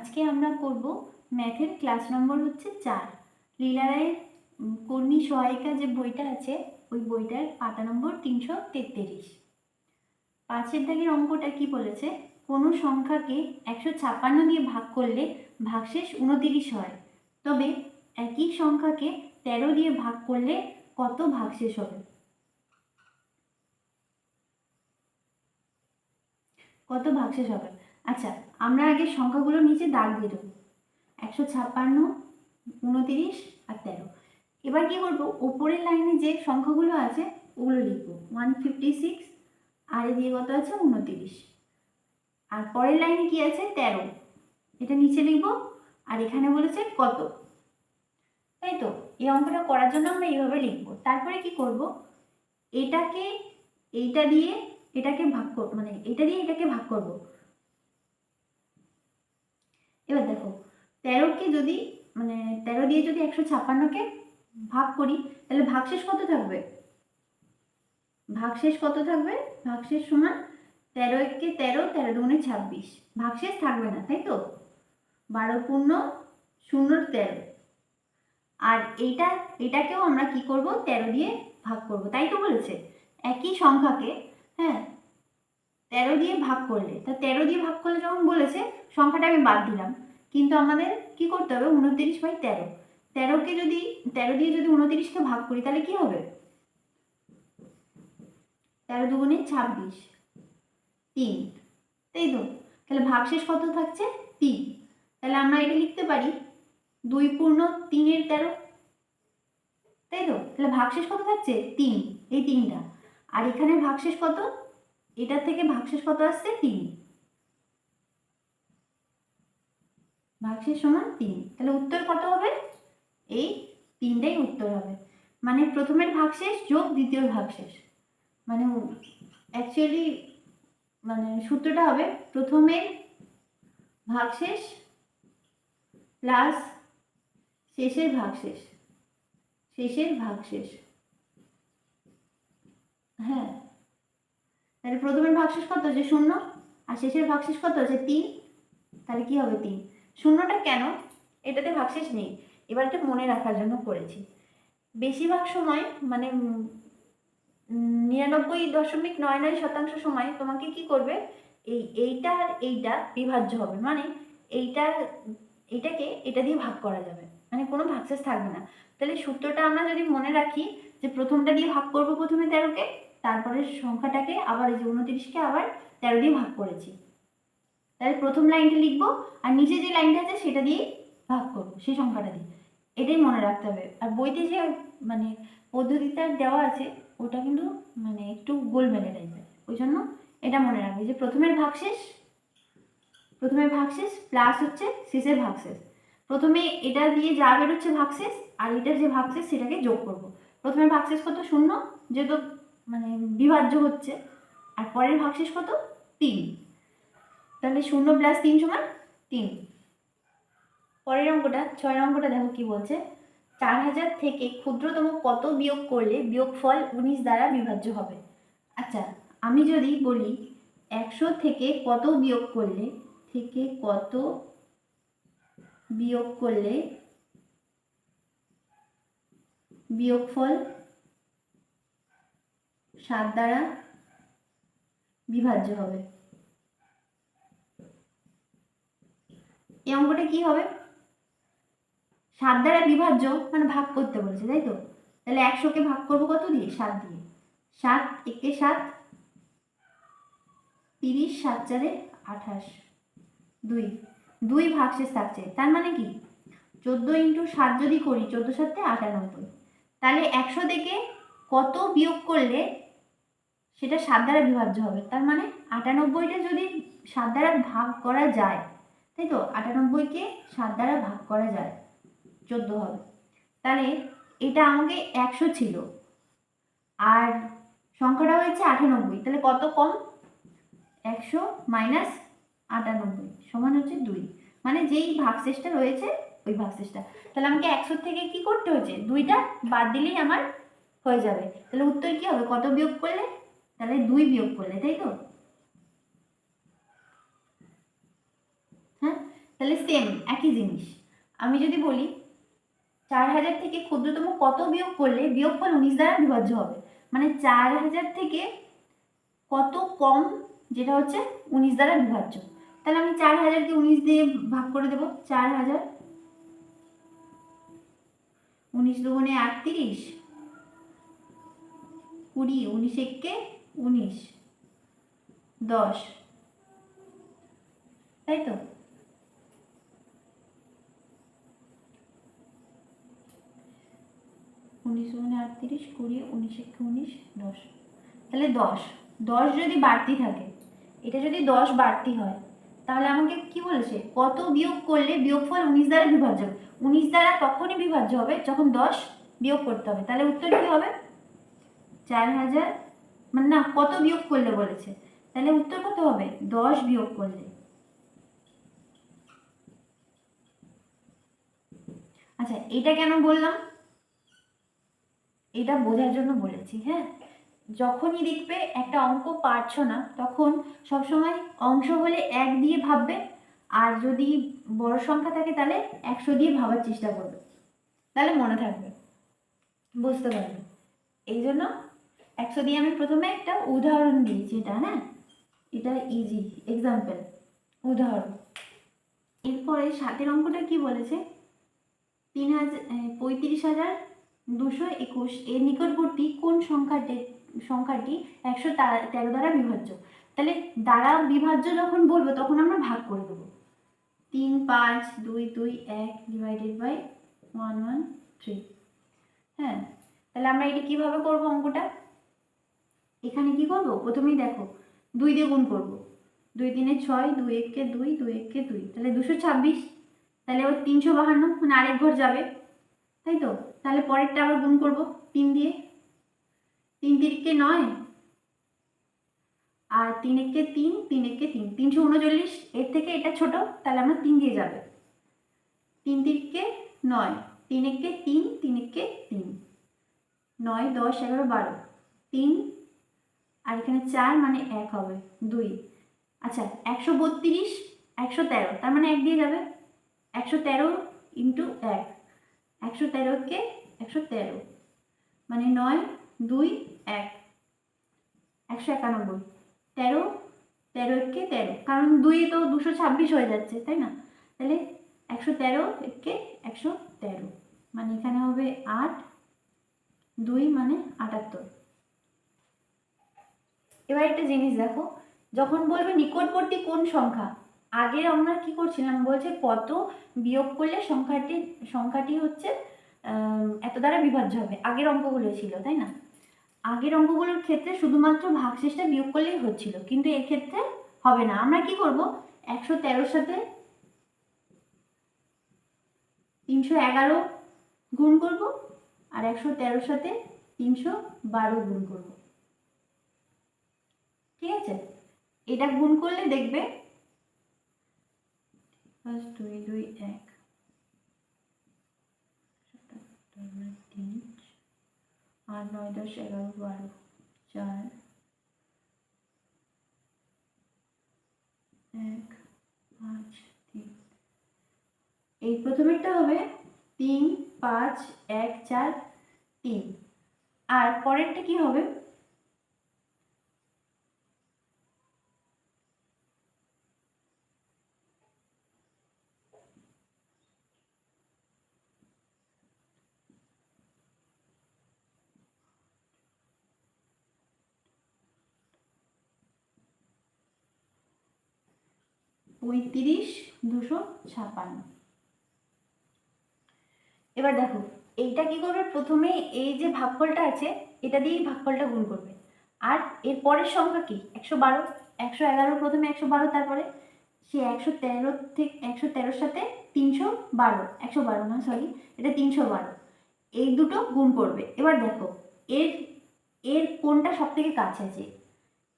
আজকে আমরা করব ম্যাথের ক্লাস নম্বর হচ্ছে 4। লীলা রায়ের কর্মী সহায়িকা যে বইটা আছে ওই বইটার পাতা নম্বর 333। 5-এর দাগের অঙ্কটা কি বলেছে, কোনো সংখ্যাকে 156 দিয়ে ভাগ করলে ভাগশেষ 29 হয়, তবে একই সংখ্যাকে 13 দিয়ে ভাগ করলে কত ভাগশেষ হবে? কত ভাগশেষ হবে? আচ্ছা, আমরা আগে সংখ্যাগুলো নিচে দাগ দিয়ে দেবো, 156, 29 আর 13। এবার কি করবো, ওপরের লাইনে যে সংখ্যাগুলো আছে ওগুলো লিখবো, 156 আর এদিকে কত আছে 29, আর পরের লাইনে কি আছে 13, এটা নিচে লিখবো, আর এখানে বলেছে কত, তাই তো? এই অঙ্কটা করার জন্য আমরা এইভাবে লিখবো। তারপরে কি করব, এটাকে এইটা দিয়ে এটাকে ভাগ করব, মানে এটা দিয়ে এটাকে ভাগ করব। এবার দেখো, 13কে যদি মানে 13 দিয়ে যদি 156কে ভাগ করি তাহলে ভাগশেষ কত থাকবে? ভাগশেষ কত থাকবে? ভাগশেষ সমান 13 একে 13, 13 দুগুণে 26, ভাগশেষ থাকবে না, তাই তো? 12 পূর্ণ 0 13। আর এটাকেও আমরা কি করব, 13 দিয়ে ভাগ করব, তাই তো বলেছে একই সংখ্যাকে, হ্যাঁ 13 দিয়ে ভাগ করলে, তা 13 দিয়ে ভাগ করলে যখন বলেছে সংখ্যাটা আমি বাদ দিলাম, কিন্তু আমাদের কি করতে হবে 29/13। 13কে যদি 13 দিয়ে যদি 29কে ভাগ করি তাহলে কি হবে? 13 দুগুণে 26, 3, তাই তো? তাহলে ভাগশেষ কত থাকছে? 3। তাহলে আমরা এটা লিখতে পারি 2 পূর্ণ 3 13, তাই তো? তাহলে ভাগশেষ কত থাকছে? 3, এই 3টা। আর এখানে ভাগশেষ কত? এটার থেকে ভাগশেষ কত আসছে? 3, ভাগশেষ সমান 3। তাহলে উত্তর কত হবে? এই 3টাই উত্তর হবে, মানে প্রথমের ভাগশেষ যোগ দ্বিতীয় ভাগশেষ, মানে অ্যাকচুয়ালি মানে সূত্রটা হবে প্রথমের ভাগশেষ প্লাস শেষের ভাগশেষ, শেষের ভাগশেষ। হ্যাঁ, তাহলে প্রথমের ভাগশেষ কত আছে? 0, আর শেষের ভাগশেষ কত আছে? 3, তাহলে কি হবে? 3। শূন্যটা কেন? এটাতে ভাগশেষ নেই, এবার এটা মনে রাখার জন্য করেছি। বেশিরভাগ সময় মানে 99.99% সময় তোমাকে কি করবে, এইটা আর এইটা বিভাজ্য হবে, মানে এইটাকে এটা দিয়ে ভাগ করা যাবে, মানে কোনো ভাগশেষ থাকবে না। তাহলে সূত্রটা আমরা যদি মনে রাখি যে প্রথমটা দিয়ে ভাগ করবো প্রথমে 13কে, তারপরে সংখ্যাটাকে আবার এই যে 29কে আবার 13 দিয়ে ভাগ করেছি, তাহলে প্রথম লাইনটা লিখবো আর নিচে যে লাইনটা আছে সেটা দিয়ে ভাগ করবো সেই সংখ্যাটা দিয়ে, এটাই মনে রাখতে হবে। আর বইতে যে মানে পদ্ধতিটা দেওয়া আছে ওটা কিন্তু মানে একটু গোলমেলে টাইপের, ওই জন্য এটা মনে রাখবে যে প্রথমের ভাগশেষ প্লাস হচ্ছে শেষের ভাগশেষ। প্রথমে এটা দিয়ে যা বেরোচ্ছে ভাগশেষ, আর এটার যে ভাগশেষ সেটাকে যোগ করব। প্রথমের ভাগশেষ কত? 0, যেহেতু মানে বিভাজ্য হচ্ছে, আর পরের ভাগশেষ কত? 3, তাহলে 0 + 3 = 3। পরের অঙ্কটা 6 অঙ্কটা দেখো কি বলছে, 4000 থেকে ক্ষুদ্রতম কত বিয়োগ করলে বিয়োগফল 19 দ্বারা বিভাজ্য হবে? আচ্ছা, আমি যদি বলি 100 থেকে কত বিয়োগ করলে বিয়োগফল 7 দ্বারা বিভাজ্য হবে, এই অঙ্কটা কি হবে? 7 দ্বারা বিভাজ্য মানে ভাগ করতে বলেছে, তাই তো? তাহলে 100কে ভাগ করবো কত দিয়ে? 7 দিয়ে। 7 একে 7, 30, 7 4 28, 2 ভাগশেষ থাকছে, তার মানে কি 14 × 7 যদি করি, 14 7 98, তাহলে 100 থেকে কত বিয়োগ করলে সেটা 7 দ্বারা বিভাজ্য হবে, তার মানে 98টা যদি 7 দ্বারা ভাগ করা যায়, তাই তো? 98কে 7 দ্বারা ভাগ করা যায় 14 হবে। তাহলে এটা আমাকে 100 ছিল আর সংখ্যাটা হয়েছে 98, তাহলে কত কম? 100 - 98 সমান হচ্ছে 2, মানে যেই ভাগশেষটা রয়েছে ওই ভাগশেষটা। তাহলে আমাকে 100 থেকে কি করতে হচ্ছে? 2টা বাদ দিলেই আমার হয়ে যাবে। তাহলে উত্তর কি হবে? কত বিয়োগ করলে? তাহলে 2 বিয়োগ করলে, তাই তো? হ্যাঁ, তাহলে সেম একই জিনিস। আমি যদি বলি 4000 থেকে ক্ষুদ্রতম কত বিয়োগ করলে বিয়োগফল 19 দ্বারা বিভাজ্য হবে, মানে 4000 থেকে কত কম যেটা হচ্ছে 19 দ্বারা বিভাজ্য। তাহলে আমি 4000কে 19 দিয়ে ভাগ করে দেবো। 4000 19 দুগুণে 38, 20, 19 একে 19, 10, তাই তো? উনিশ দুগুণে 38, 20, 19 একে 19, 10, তাহলে 10 10 যদি বাড়তি থাকে, এটা যদি 10 বাড়তি হয়, তাহলে আমাকে কি বলেছে কত বিয়োগ করলে বিয়োগফল 19 দ্বারা বিভাজ্য হবে। 19 দ্বারা তখনই বিভাজ্য হবে যখন 10 বিয়োগ করতে হবে। তাহলে উত্তর কি হবে? 4000, মানে না, কত বিয়োগ করলে বলেছে, তাহলে উত্তর কত হবে? 10 বিয়োগ করলে। আচ্ছা, এটা কেন বললাম? এটা বোঝার জন্য বলেছি। হ্যাঁ, যখনই দেখবে একটা অঙ্ক পারছো না, তখন সবসময় অংশ হলে 1 দিয়ে ভাববে, আর যদি বড় সংখ্যা থাকে তাহলে 100 দিয়ে ভাবার চেষ্টা করবে, তাহলে মনে থাকবে, বুঝতে পারবে। এই জন্য 100 দিয়ে আমি প্রথমে একটা উদাহরণ দিয়েছি। এটা হ্যাঁ, এটা ইজি এক্সাম্পল, উদাহরণ। এরপরে 7 অঙ্কটা কি বলেছে? 35,221 এর নিকটবর্তী কোন সংখ্যাটি 113 দ্বারা বিভাজ্য? তাহলে দ্বারা বিভাজ্য যখন বলবো তখন আমরা ভাগ করে দেবো। 3, 5, 2, 2, 1 ডিভাইডেড বাই 1, 1, 3। হ্যাঁ, তাহলে আমরা এটা কিভাবে করবো অঙ্কটা? এখানে কি করব? প্রথমেই দেখো 2 দিয়ে গুণ করবো। 2 3 6, 2 1 2, 2 1 2, তাহলে 226। তাহলে ওর 352, মানে আরেক ঘর যাবে, তাই তো? তাহলে পরেরটা আবার গুণ করব 3 দিয়ে। 3 3 9, আর 3 1 3, 3 1 3, 339। এর থেকে এটা ছোট, তাহলে আমরা 3 দিয়ে যাবে। 3 3 9, 3 1 3, 3 1 3, 9 10 11 12, 3 আর এখানে 4, মানে 1 হবে 2। আচ্ছা, 132, 113, তার মানে 1 দিয়ে যাবে। 113 ইন্টু 1, 113 কে 113, মানে 9 2 1, 191। 13 13 একে 13, কারণ 2 তো 226 হয়ে যাচ্ছে, তাই না? তাহলে 113 একে 113, মানে এখানে হবে 8, 2 মানে 78। এবার একটা জিনিস দেখো, যখন বলবে নিকটবর্তী কোন সংখ্যা, আগে আমরা কি করছিলাম, বলছে কত বিয়োগ করলে সংখ্যাটি হচ্ছে এত দ্বারা বিভাজ্য হবে। আগের অঙ্কগুলো ছিল, তাই না? আগের অঙ্কগুলোর ক্ষেত্রে শুধুমাত্র ভাগশেষটা বিয়োগ করলেই হচ্ছিল, কিন্তু এর ক্ষেত্রে হবে না। আমরা কি করব? 113 সাথে 311 গুণ করব, আর 113 সাথে 312 গুণ করব। ঠিক আছে? এটা গুণ করলে দেখবে 5 2 2 1, 3 8 9 10 11 12, 4 1 5 3। এই প্রথমেরটা হবে 3 5 1 4 3, আর পরেরটা কি হবে? পঁয়ত্রিশ 256। এবার দেখো এইটা কি করবে, প্রথমে এই যে ভাগফলটা আছে এটা দিয়েই ভাগফলটা গুণ করবে। আর এর পরের সংখ্যা কি? 112। 111 প্রথমে 112, তারপরে সে 113 থেকে 113 সাথে 312, 112 না সরি, এটা 312, এই দুটো গুণ করবে। এবার দেখো এর এর কোনটা সব থেকে কাছে আছে,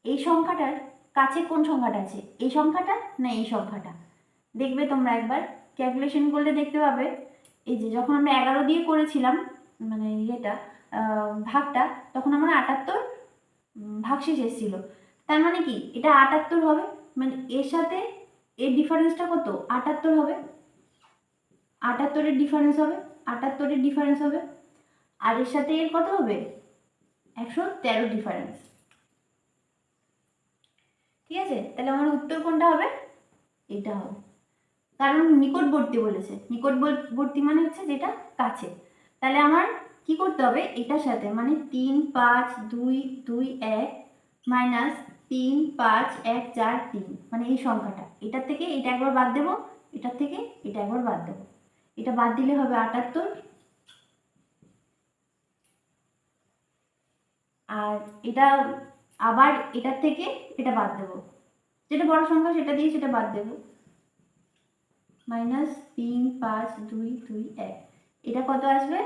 এই সংখ্যাটার কাছে কোন সংখ্যাটা আছে, এই সংখ্যাটা না এই সংখ্যাটা? দেখবে তোমরা একবার ক্যালকুলেশন করলে দেখতে পাবে, এই যে যখন আমরা 11 দিয়ে করেছিলাম মানে ইয়েটা ভাগটা, তখন আমরা 78 ভাগশেষ এসেছিল। তার মানে কি এটা 78 হবে, মানে এর সাথে এর ডিফারেন্সটা কত? 78 হবে, 78-এর ডিফারেন্স হবে, 78-এর ডিফারেন্স হবে, আর এর সাথে এর কত হবে? 113 ডিফারেন্স। ঠিক আছে, তাহলে আমার উত্তর কোনটা হবে? এটা হবে, কারণ নিকটবর্তী বলেছে। নিকটবর্তী মানে হচ্ছে যেটা কাছে। তাহলে আমার কি করতে হবে? এটার সাথে মানে 3 5 2 2 1 মাইনাস 3 5 1 4 3, মানে এই সংখ্যাটা, এটার থেকে এটা একবার বাদ দেবো, এটার থেকে এটা একবার বাদ দেবো। এটা বাদ দিলে হবে 78, আর এটা আবার এটার থেকে এটা বাদ দেবো, যেটা বড় সংখ্যা সেটা দিয়ে সেটা বাদ দেবো, মাইনাস 3 5 2 2 1। এটা কত আসবে?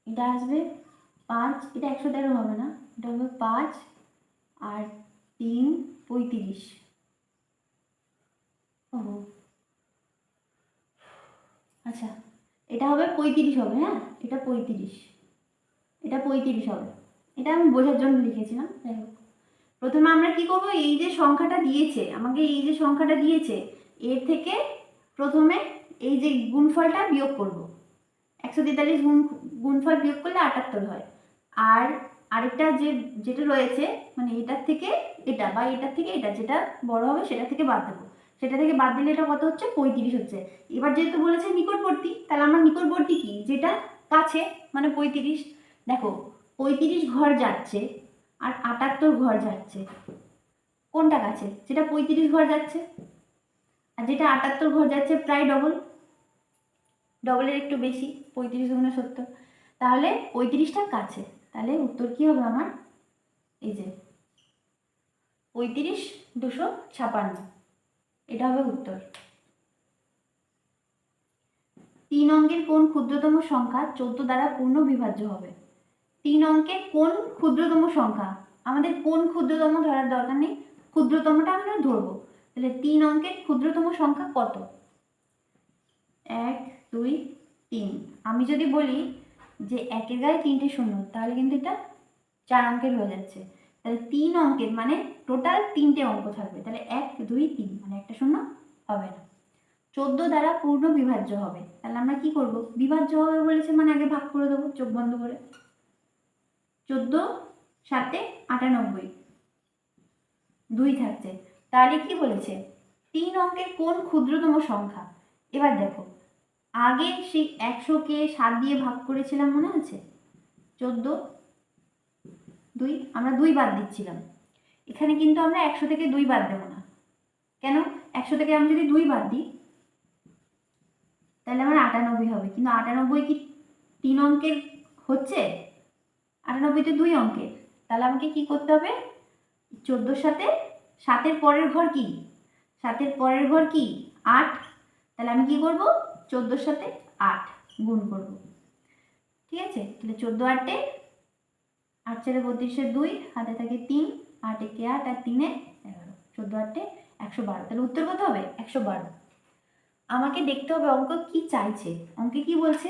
এটা আসবে 5, এটা 113 হবে না, এটা হবে 5 আর 3 35। ও আচ্ছা, এটা হবে 35 হবে, হ্যাঁ এটা 35, এটা 35 হবে। এটা আমি বোঝার জন্য লিখেছিলাম। যাই হোক, প্রথমে আমরা কি করব? এই যে সংখ্যাটা দিয়েছে আমাকে, এই যে সংখ্যাটা দিয়েছে এর থেকে প্রথমে এই যে গুণফলটা বিয়োগ করব। 143 গুণফল বিয়োগ করলে 78 হয়। আর আরেকটা যেটা রয়েছে মানে এটার থেকে এটা বা এটার থেকে এটা, যেটা বড় হবে সেটা থেকে বাদ দেবো। সেটা থেকে বাদ দিলে এটা কত হচ্ছে? 35 হচ্ছে। এবার যেহেতু বলেছে নিকটবর্তী, তাহলে আমার নিকটবর্তী কি? যেটা কাছে, মানে 35। দেখো 35 ঘর যাচ্ছে আর 78 ঘর যাচ্ছে, কোনটা কাছে? যেটা 35 ঘর যাচ্ছে। আর যেটা 78 ঘর যাচ্ছে প্রায় ডবল, ডবলের একটু বেশি, 35 গুণে 70, তাহলে 35টা কাছে। তাহলে উত্তর কি হবে আমার? এই যে 35 256, এটা হবে উত্তর। 3 অঙ্কের কোন ক্ষুদ্রতম সংখ্যা 14 দ্বারা পূর্ণ বিভাজ্য হবে? 3 অঙ্কের কোন ক্ষুদ্রতম সংখ্যা, আমাদের কোন ক্ষুদ্রতম ধরার দরকার নেই, ক্ষুদ্রতমটা আমরা ধরবো। তাহলে 3 অঙ্কের ক্ষুদ্রতম সংখ্যা কত? 1 2 3। আমি যদি বলি যে একের গায়ে 3টে শূন্য, তাহলে কিন্তু এটা 4 অঙ্কের হয়ে যাচ্ছে। তাহলে 3 অঙ্কের মানে টোটাল 3টে অঙ্ক থাকবে, তাহলে 1 2 3, মানে একটা শূন্য হবে না। 14 দ্বারা পূর্ণ বিভাজ্য হবে, তাহলে আমরা কি করব? বিভাজ্য হবে বলেছে মানে আগে ভাগ করে দেবো চোখ বন্ধ করে। 14 7 98, 2 থাকছে। তাহলে কি বলেছে? 3 অঙ্কের কোন ক্ষুদ্রতম সংখ্যা। এবার দেখো, আগে সেই 100কে 7 দিয়ে ভাগ করেছিলাম, মনে আছে? 14 2, আমরা 2 বাদ দিচ্ছিলাম। এখানে কিন্তু আমরা 100 থেকে 2 বাদ দেবো না। কেন? 100 থেকে আমি যদি 2 বাদ দিই তাহলে আমার 98 হবে, কিন্তু 98 কি 3 অঙ্কের হচ্ছে? 98 তো 2 অঙ্কের। তাহলে আমাকে কি করতে হবে? 14-র সাথে 7-এর পরের ঘর কি? 7-এর পরের ঘর কি? 8। তাহলে আমি কি করব? 14-র সাথে 8 গুণ করব। ঠিক আছে, তাহলে 14 8 8 4 32, 2 হাতে থাকে 3, 8 1 8 আর 3 11, 14 8 112। তাহলে উত্তর কত হবে? 112। আমাকে দেখতে হবে অঙ্ক কি চাইছে। অঙ্কে কি বলছে?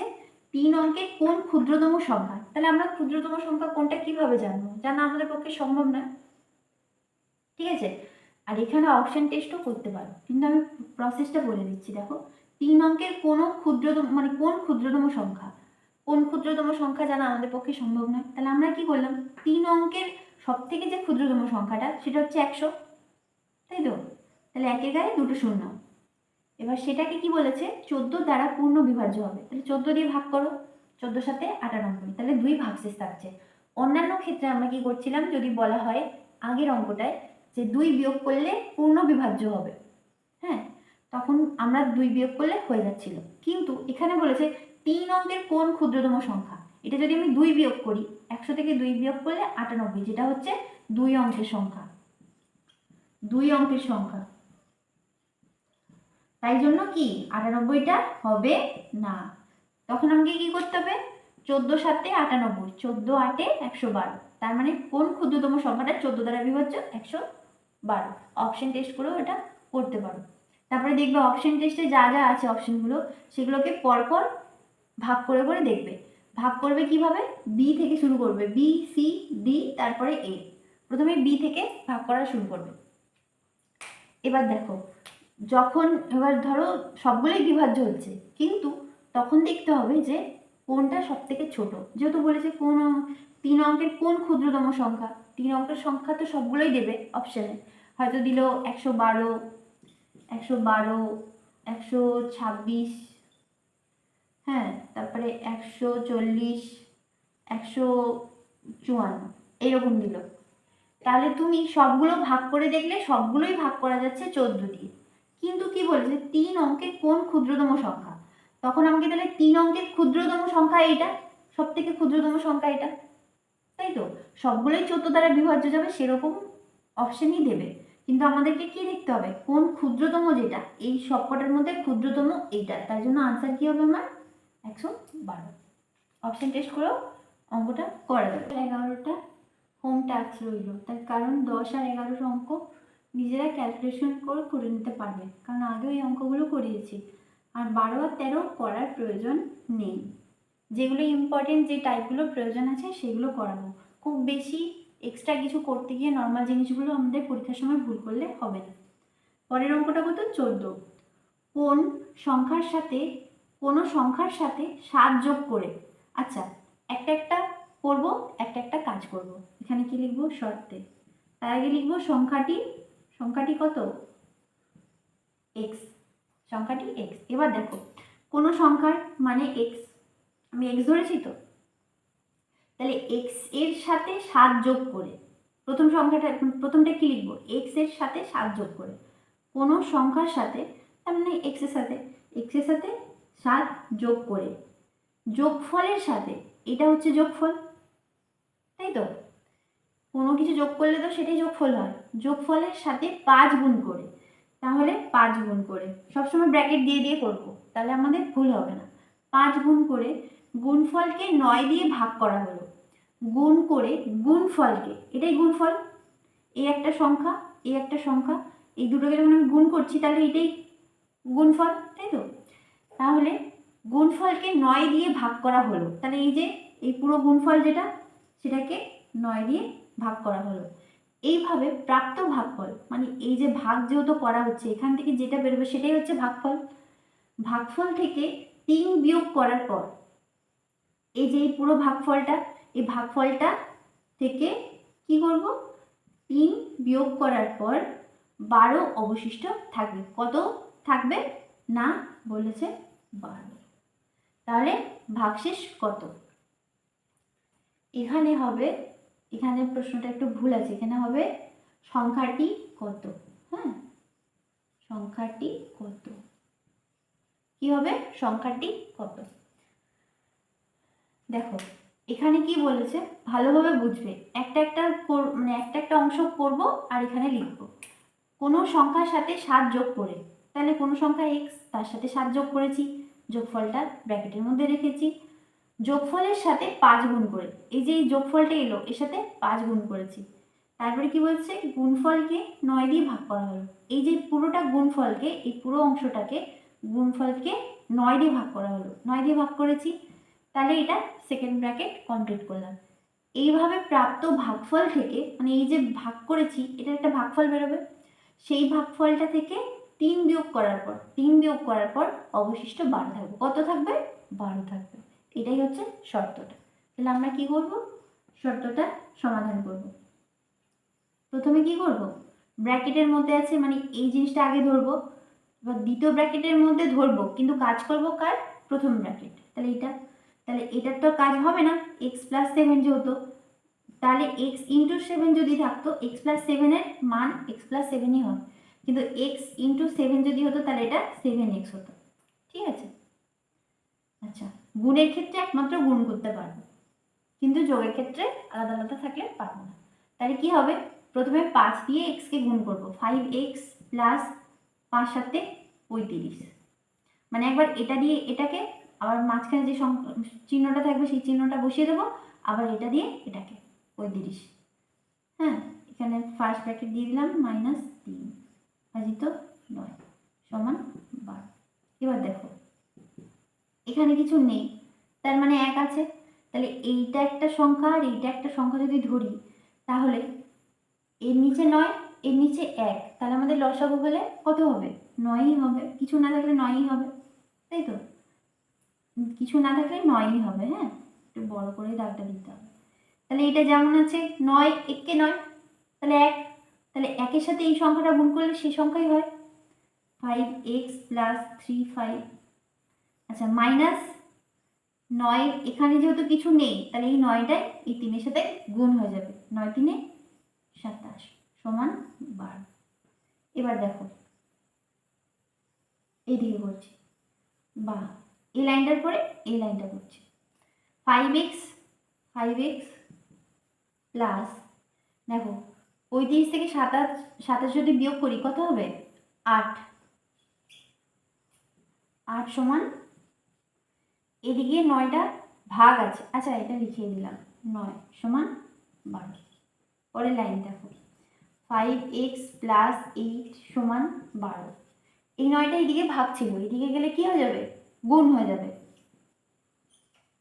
3 অঙ্কের কোন ক্ষুদ্রতম সংখ্যা। তাহলে আমরা ক্ষুদ্রতম সংখ্যা কোনটা কিভাবে জানবো? জানা আমাদের পক্ষে সম্ভব নয়। ঠিক আছে, আর এখানে অপশন টেস্টও করতে পারো, কিন্তু আমি প্রসেসটা বলে দিচ্ছি। দেখো 3 অঙ্কের কোনো ক্ষুদ্রতম মানে কোন ক্ষুদ্রতম সংখ্যা, কোন ক্ষুদ্রতম সংখ্যা জানা আমাদের পক্ষে সম্ভব নয়। তাহলে আমরা কি করলাম? 3 অঙ্কের সব থেকে যে ক্ষুদ্রতম সংখ্যাটা সেটা হচ্ছে 100, তাই তো? তাহলে একের গায়ে 2টো শূন্য। এবার সেটাকে কি বলেছে? 14 দ্বারা পূর্ণ বিভাজ্য হবে। তাহলে 14 দিয়ে ভাগ করো, 14 সাথে 98, তাহলে 2 ভাগশেষ থাকছে। অন্যান্য ক্ষেত্রে আমরা কি করছিলাম, যদি বলা হয় আগের অঙ্কটায় যে 2 বিয়োগ করলে পূর্ণ বিভাজ্য হবে, হ্যাঁ, তখন আমরা 2 বিয়োগ করলে হয়ে যাচ্ছিল। কিন্তু এখানে বলেছে 3 অঙ্কের কোন ক্ষুদ্রতম সংখ্যা। এটা যদি আমি 2 বিয়োগ করি, 100 থেকে 2 বিয়োগ করলে 98, যেটা হচ্ছে 2 অঙ্কের সংখ্যা, 2 অঙ্কের সংখ্যা। তাই জন্য কি 98টা হবে না। তখন আমাকে কি করতে হবে? 14 7 98, 14 8 112। তার মানে কোন ক্ষুদ্রতম সংখ্যাটা 14 দ্বারা বিভাজ্য? 112। অপশন টেস্ট করেও এটা করতে পারো। তারপরে দেখবে অপশন টেস্টে যা যা আছে অপশনগুলো, সেগুলোকে পরপর ভাগ করে করে দেখবে। ভাগ করবে কিভাবে? বি থেকে শুরু করবে, বি সি ডি তারপরে এ। প্রথমে বি থেকে ভাগ করা শুরু করবে। এবার দেখো, যখন এবার ধরো সবগুলোই বিভাজ্য হচ্ছে, কিন্তু তখন দেখতে হবে যে কোনটা সব থেকে ছোট। যেহেতু বলেছে কোন 3 অঙ্কের কোন ক্ষুদ্রতম সংখ্যা, 3 অঙ্কের সংখ্যা তো সবগুলোই দেবে অপশানে, হয়তো দিল 112, 126, হ্যাঁ, তারপরে 140, 154 এরকম দিল। তাহলে তুমি সবগুলো ভাগ করে দেখলে সবগুলোই ভাগ করা যাচ্ছে 14 দিয়ে, কিন্তু কি বলেছে 3 অঙ্কের কোন ক্ষুদ্রতম সংখ্যা, তখন আমাকে তাহলে 3 অঙ্কের ক্ষুদ্রতম সংখ্যা এইটা, সব থেকে ক্ষুদ্রতম সংখ্যা এটা, তাই তো? সবগুলোই 14 দ্বারা বিভাজ্য যাবে সেরকম অপশনই দেবে, কিন্তু আমাদেরকে কি দেখতে হবে কোন ক্ষুদ্রতম, যেটা এই সবকটার মধ্যে ক্ষুদ্রতম এইটা, তার জন্য আনসার কি হবে আমার 112। অপশন টেস্ট করেও অঙ্কটা করা যাবে। 11টা হোম টাস্ক রইল, তার কারণ 10 আর 11 অঙ্ক নিজেরা ক্যালকুলেশন করে নিতে পারবে, কারণ আগে ওই অঙ্কগুলো করিয়েছি, আর 12 আর 13 করার প্রয়োজন নেই। যেগুলো ইম্পর্টেন্ট, যে টাইপগুলো প্রয়োজন আছে সেগুলো করাবো, খুব বেশি এক্সট্রা কিছু করতে গিয়ে নর্মাল জিনিসগুলো আমাদের পরীক্ষার সময় ভুল করলে হবে না। পরের অঙ্কটা কত, 14। কোন সংখ্যার সাথে কোনো সংখ্যার সাথে 7 যোগ করে, আচ্ছা একটা একটা করব, একটা একটা কাজ করব। এখানে কি লিখবো, শর্তে, তার আগে লিখবো সংখ্যাটি কত, এক্স, সংখ্যাটি এক্স। এবার দেখো কোনো সংখ্যার মানে এক্স, আমি এক্স ধরেছি তো, তাহলে এক্স এর সাথে 7 যোগ করে, প্রথমটা কি লিখবো, এক্স এর সাথে 7 যোগ করে কোনো সংখ্যার সাথে, তার মানে এক্স এর সাথে 7 যোগ করে যোগফলের সাথে, এটা হচ্ছে যোগফল, তাই তো? কোনো কিছু যোগ করলে তো সেটাই যোগফল হয়, যোগফলের সাথে 5 গুণ করে, তাহলে 5 গুণ করে, সবসময় ব্র্যাকেট দিয়ে দিয়ে করবো, তাহলে আমাদের ভুল হবে না। 5 গুণ করে গুণফলকে 9 দিয়ে ভাগ করা হলো, গুণ করে গুণফলকে, এটাই গুণফল, এই একটা সংখ্যা এই একটা সংখ্যা, এই দুটোকে যখন আমি গুণ করছি তাহলে এটাই গুণফল, তাই তো? তাহলে গুণফলকে 9 দিয়ে ভাগ করা হলো, তাহলে এই যে এই পুরো গুণফল যেটা, সেটাকে 9 দিয়ে ভাগ করা হলো। এইভাবে প্রাপ্ত ভাগফল, মানে এই যে ভাগ যেহেতু করা হচ্ছে, এখান থেকে যেটা বেরোবে সেটাই হচ্ছে ভাগফল। ভাগফল থেকে 3 বিয়োগ করার পর, এই যে এই পুরো ভাগফলটা, এই ভাগফলটা থেকে কি করব, 3 বিয়োগ করার পর 12 অবশিষ্ট থাকবে। কত থাকবে না বলেছে, 12। তাহলে ভাগশেষ কত, এখানে হবে, এখানে প্রশ্নটা একটু ভুল আছে, এখানে হবে সংখ্যাটি কত, হ্যাঁ, সংখ্যাটি কত, কি হবে সংখ্যাটি কত। দেখো এখানে কি বলেছে ভালোভাবে বুঝবে, একটা একটা মানে একটা একটা অংশ করব আর এখানে লিখব। কোনো সংখ্যার সাথে 7 যোগ করে, তাহলে কোনো সংখ্যা এক্স, তার সাথে 7 যোগ করেছি, যোগফলটা ব্র্যাকেটের মধ্যে রেখেছি, যোগফলের সাথে 5 গুণ করে, এই যে এই যোগফলটা এলো এর সাথে 5 গুণ করেছি, তারপরে কি বলছে গুণফলকে 9 দিয়ে ভাগ করা হলো, এই যে পুরোটা গুণফলকে, এই পুরো অংশটাকে গুণফলকে 9 দিয়ে ভাগ করা হলো, 9 দিয়ে ভাগ করেছি, তাহলে এটা সেকেন্ড ব্র্যাকেট কমপ্লিট করলাম। এইভাবে প্রাপ্ত ভাগফল থেকে, মানে এই যে ভাগ করেছি এটা একটা ভাগফল বেরোবে, সেই ভাগফলটা থেকে 3 বিয়োগ করার পর অবশিষ্ট 12 থাকবে। কত থাকবে, 12 থাকবে। এটাই হচ্ছে শর্তটা। তাহলে আমরা কি করব, শর্তটা সমাধান করব। প্রথমে কি করব, ব্র্যাকেটের মধ্যে আছে মানে এই জিনিসটা আগে ধরবো, এবার দ্বিতীয় ব্র্যাকেটের মধ্যে ধরবো, কিন্তু কাজ করব কার, প্রথম ব্র্যাকেট, তাহলে এটার তো কাজ হবে না, এক্স প্লাস 7 যেহেতু, তাহলে এক্স ইন্টু 7 যদি থাকতো, এক্স প্লাস 7-এর মান এক্স প্লাস 7ই হয়, কিন্তু এক্স ইন্টু 7 যদি হতো তাহলে এটা 7x হতো, ঠিক আছে? আচ্ছা, গুণের ক্ষেত্রে একমাত্র গুণ করতে পারবো, কিন্তু যোগের ক্ষেত্রে আলাদা আলাদা থাকলে পারবো না। তাহলে কি হবে, প্রথমে 5 দিয়ে এক্সকে গুণ করবো, 5x প্লাস 5 7 35, মানে একবার এটা দিয়ে এটাকে, আবার মাঝখানে যে চিহ্নটা থাকবে সেই চিহ্নটা বসিয়ে দেবো, আবার এটা দিয়ে এটাকে 35, হ্যাঁ, এখানে ফার্স্ট ব্র্যাকেট দিয়ে দিলাম -3 ভাজিত 9 সমান 12। এবার দেখো এখানে কিছু নেই, তার মানে 1 আছে, তাহলে এইটা একটা সংখ্যা আর এইটা একটা সংখ্যা যদি ধরি, তাহলে এর নিচে 9 এর নিচে 1, তাহলে আমাদের লসাগু হলে কত হবে? 9ই হবে, কিছু না থাকলে 9ই হবে, তাই তো? কিছু না থাকলে 9ই হবে। হ্যাঁ, একটু বড় করে দাগটা দিতে হবে। তাহলে এটা যেমন আছে 9 1কে 9, তাহলে 1, তাহলে 1-এর সাথে এই সংখ্যাটা গুণ করলে সেই সংখ্যাই হয় 5x প্লাস 3 5। আচ্ছা, মাইনাস 9, এখানে যেহেতু কিছু নেই তাহলে এই 9টাই এই 3-এর সাথে গুণ হয়ে যাবে, 9 3 27 সমান 12। এবার দেখো এইদিকে করছি, বা এই লাইনটার পরে এই লাইনটা করছি। 5x প্লাস, দেখো 35 থেকে 27 যদি বিয়োগ করি কত হবে? 8 সমান, এদিকে 9টা ভাগ আছে, আচ্ছা এটা লিখিয়ে দিলাম, 9 সমান 12। পরের লাইন দেখো, 5x প্লাস 8 সমান 12। এই 9টা এদিকে ভাগ ছিল, এদিকে গেলে কি হয়ে যাবে? গুণ হয়ে যাবে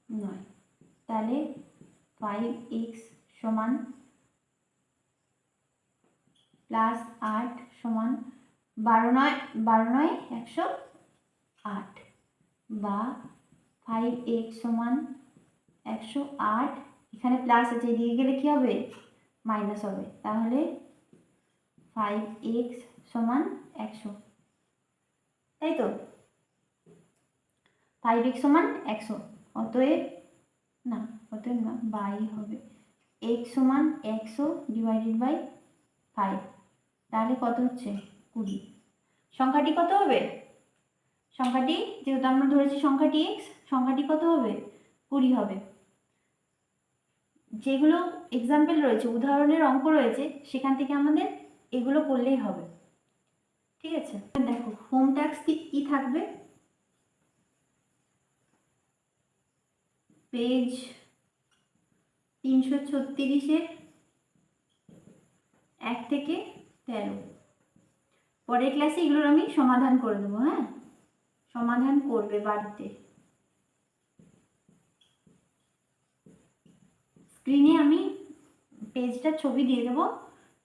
9। তাহলে 5x সমান প্লাস 8 সমান 12 9 108, বা 5x সমান 108, এখানে প্লাস আছে, এদিকে গেলে কি হবে? মাইনাস হবে, তাহলে 5x সমান 100, তাই তো? 5x সমান 100, অতএব না বাই হবে, x সমান 100 ডিভাইডেড বাই 5, তাহলে কত হচ্ছে? 20। সংখ্যাটি কত হবে? সংখ্যাটি, যেহেতু আমরা ধরেছি সংখ্যাটি x, সংখ্যাটি কত হবে? 20 হবে। যেগুলো এক্সাম্পল রয়েছে, উদাহরণের অঙ্ক রয়েছে, সেখান থেকে আমাদের এগুলো করলেই হবে। ঠিক আছে, দেখো হোম টাস্ক কি থাকবে? পেজ 336-এর 1 থেকে 13। পরের ক্লাসে এগুলোর আমি সমাধান করে দেবো। হ্যাঁ, সমাধান করবে বাড়িতে। স্ক্রিনে আমি পেজটার ছবি দিয়ে দেবো,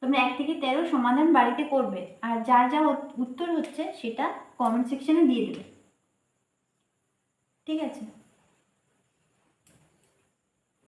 তোমরা 1 থেকে 13 সমাধান বাড়িতে করবে, আর যার যা উত্তর হচ্ছে সেটা কমেন্ট সেকশনে দিয়ে দেবে। ঠিক আছে।